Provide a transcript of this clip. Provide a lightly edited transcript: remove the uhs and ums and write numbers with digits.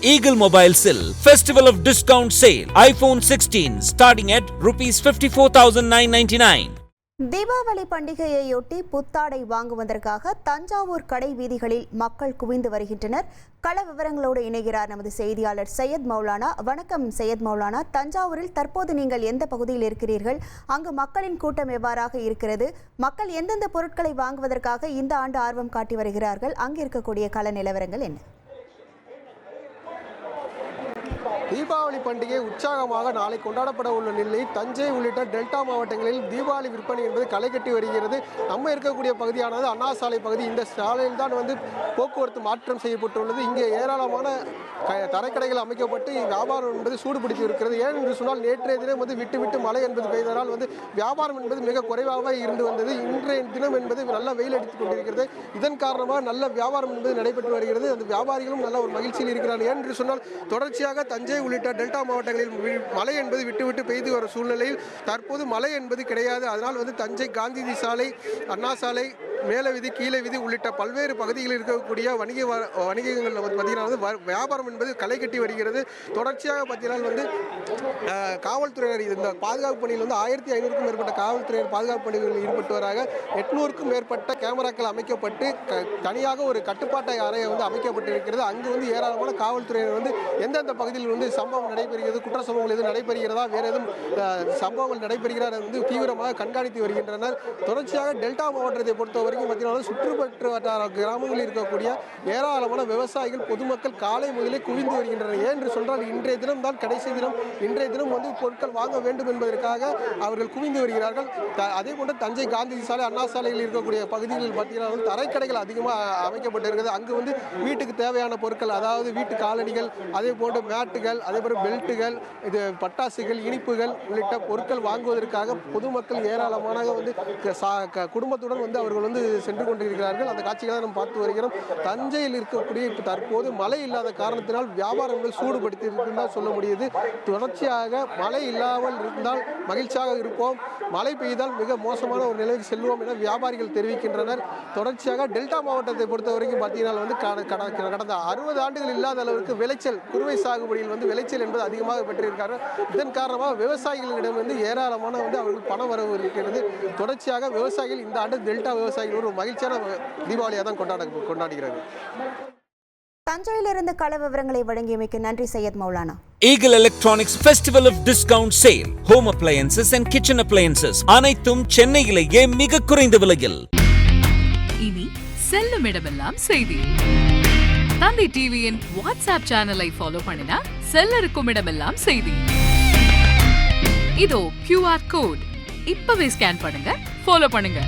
Eagle Mobiles-il Festival of Discount Sale. iPhone 16 starting at ₹54,999. Deepavali பண்டிகையையொட்டி புத்தாடை வாங்குவதற்காக தஞ்சாவூர் கடை வீதிகளில் மக்கள் குவிந்து வருகின்றனர். கள விவரங்களோடு இணைகிறார் நமது செய்தியாளர் சையத் மௌலானா. வணக்கம் சையத் மௌலானா. தஞ்சாவூரில் தற்போது நீங்கள் எந்த பகுதியில் இருக்கிறீர்கள்? அங்கு மக்களின் கூட்டம் எவ்வாறாக இருக்கிறது? மக்கள் எந்தெந்த பொருட்களை வாங்குவதற்காக இந்த ஆண்டு ஆர்வம் காட்டி வருகிறார்கள்? அங்கு இருக்கக்கூடிய கள நிலவரங்கள் என்ன? தீபாவளி பண்டிகை உற்சாகமாக நாளை கொண்டாடப்பட உள்ள நிலையில் தஞ்சை உள்ளிட்ட டெல்டா மாவட்டங்களில் தீபாவளி விற்பனை என்பது களை கட்டி வருகிறது. நம்ம இருக்கக்கூடிய பகுதியானது அண்ணா சாலை பகுதி. இந்த சாலையில் தான் போக்குவரத்து மாற்றம் செய்யப்பட்டுள்ளது. இங்கே ஏராளமான தரைக்கடைகள் அமைக்கப்பட்டு வியாபாரம் என்பது சூடுபிடித்து இருக்கிறது. ஏன் என்று சொன்னால் நேற்றைய தினம் விட்டு விட்டு மழை என்பது பெய்ததால் வியாபாரம் என்பது மிக குறைவாக இருந்து வந்தது. இன்றைய தினம் என்பது நல்ல வெயில் அடித்துக் கொண்டிருக்கிறது. இதன் காரணமாக நல்ல வியாபாரம் என்பது நடைபெற்று வருகிறது. அந்த வியாபாரிகளும் நல்ல ஒரு மகிழ்ச்சியில் இருக்கிறார்கள். ஏன் என்று சொன்னால் தொடர்ச்சியாக தஞ்சை உள்ளிட்ட டெல்டா மாவட்டங்களில் மழை என்பது விட்டு பெய்து வரும் சூழ்நிலையில் தற்போது மழை என்பது கிடையாது. அதனால் தஞ்சை காந்தி சாலை, அண்ணா சாலை, மேல வீதி, கீழே வீதி உள்ளிட்ட பல்வேறு பகுதிகளில் இருக்கக்கூடிய வணிகங்களில் பார்த்தீங்கன்னா வியாபாரம் என்பது களை கட்டி வருகிறது. தொடர்ச்சியாக பார்த்தீங்கன்னா காவல்துறையினர் இந்த பாதுகாப்பு பணியில் 1500க்கும் மேற்பட்ட காவல்துறையினர் பாதுகாப்பு பணிகளில் ஈடுபட்டு வராங்க. 800க்கும் மேற்பட்ட கேமராக்கள் அமைக்கப்பட்டு தனியாக ஒரு கட்டுப்பாட்டு அறை அமைக்கப்பட்டிருக்கிறது. அங்கு ஏராளமான காவல்துறையினர் எந்தெந்த பகுதியில் சம்பவம் நடைபெறுகிறது, குற்ற சம்பவங்கள் எதுவும் நடைபெறுகிறதா, வேறு எதுவும் சம்பவங்கள் நடைபெறுகிறதா தீவிரமாக கண்காணித்து வருகின்றனர். தொடர்ச்சியாக டெல்டா மாவட்டத்தை பொறுத்தவரைக்கும் பார்த்தீங்கன்னா சுற்றுப்பற்று வட்டார கிராமங்களில் இருக்கக்கூடிய ஏராளமான விவசாயிகள், பொதுமக்கள் காலை முதலே குவிந்து வருகின்றனர். ஏன் என்று சொன்னால் இன்றைய தினம் தான் கடைசி தினம். இன்றைய தினம் பொருட்கள் வாங்க வேண்டும் என்பதற்காக அவர்கள் குவிந்து வருகிறார்கள். அதே போன்று தஞ்சை காந்தி சாலை, அண்ணா சாலையில் இருக்கக்கூடிய பகுதிகளில் பார்த்தீங்கன்னா தரைக்கடைகள் அதிகமாக அமைக்கப்பட்டிருக்கிறது. அங்கு வீட்டுக்கு தேவையான பொருட்கள், அதாவது வீட்டு காலணிகள், அதே போன்று மேட்டுகள், அதே போன்று பெல்ட்டுகள், இது பட்டாசுகள், இனிப்புகள் உள்ளிட்ட பொருட்கள் வாங்குவதற்காக பொதுமக்கள் ஏராளமான குடும்பத்துடன் அவர்கள் சென்று கொண்டிருக்கிறார்கள். அந்த காட்சிகளை நாம் பார்த்து வருகிறோம். தஞ்சையில் இருக்கக்கூடிய தற்போது மழை இல்லாத காரணத்தினால் வியாபாரங்கள் சூடுபடுத்தி இருக்குன்னு சொல்ல முடியுது. தொடர்ச்சியாக மழை இல்லாமல் இருந்தால் மகிழ்ச்சியாக இருப்போம், மழை பெய்தால் மிக மோசமான ஒரு நிலைக்கு செல்வோம் என வியாபாரிகள் தெரிவிக்கின்றனர். தொடர்ச்சியாக டெல்டா மாவட்டத்தை பொறுத்த வரைக்கும் பார்த்தீங்கன்னா கடந்த 60 ஆண்டுகள் இல்லாத அளவிற்கு விளைச்சல், குறுவை சாகுபடியில் விளைச்சல் என்பது அதிகமாக பெற்றிருக்கிறார்கள். இதன் காரணமாக விவசாயிகளிடம் ஏராளமான அவர்கள் பண வரவு இருக்கிறது. தொடர்ச்சியாக விவசாயிகள் இந்த ஆண்டு டெல்டா விவசாயிகள் ஒரு மகிழ்ச்சியான தீபாவளியாக தான் கொண்டாடுகிறார்கள். தஞ்சையிலிருந்து கள விவரங்களை வழங்கியமைக்கு நன்றி Syed Maulana. Eagle Electronics Festival of Discount Sale. Home appliances and kitchen appliances அனைத்தும் சென்னையிலேயே மிக குறைந்த விலையில். இனி செல்லும் இடமெல்லாம் செய்தி. தந்தி டிவியின் வாட்ஸ்அப் சேனலை ஃபாலோ பண்ணினா செல்ல இருக்கும் இடமெல்லாம் செய்தி. இதோ QR கோட் இப்பவே ஸ்கேன் பண்ணுங்க, ஃபாலோ பண்ணுங்க.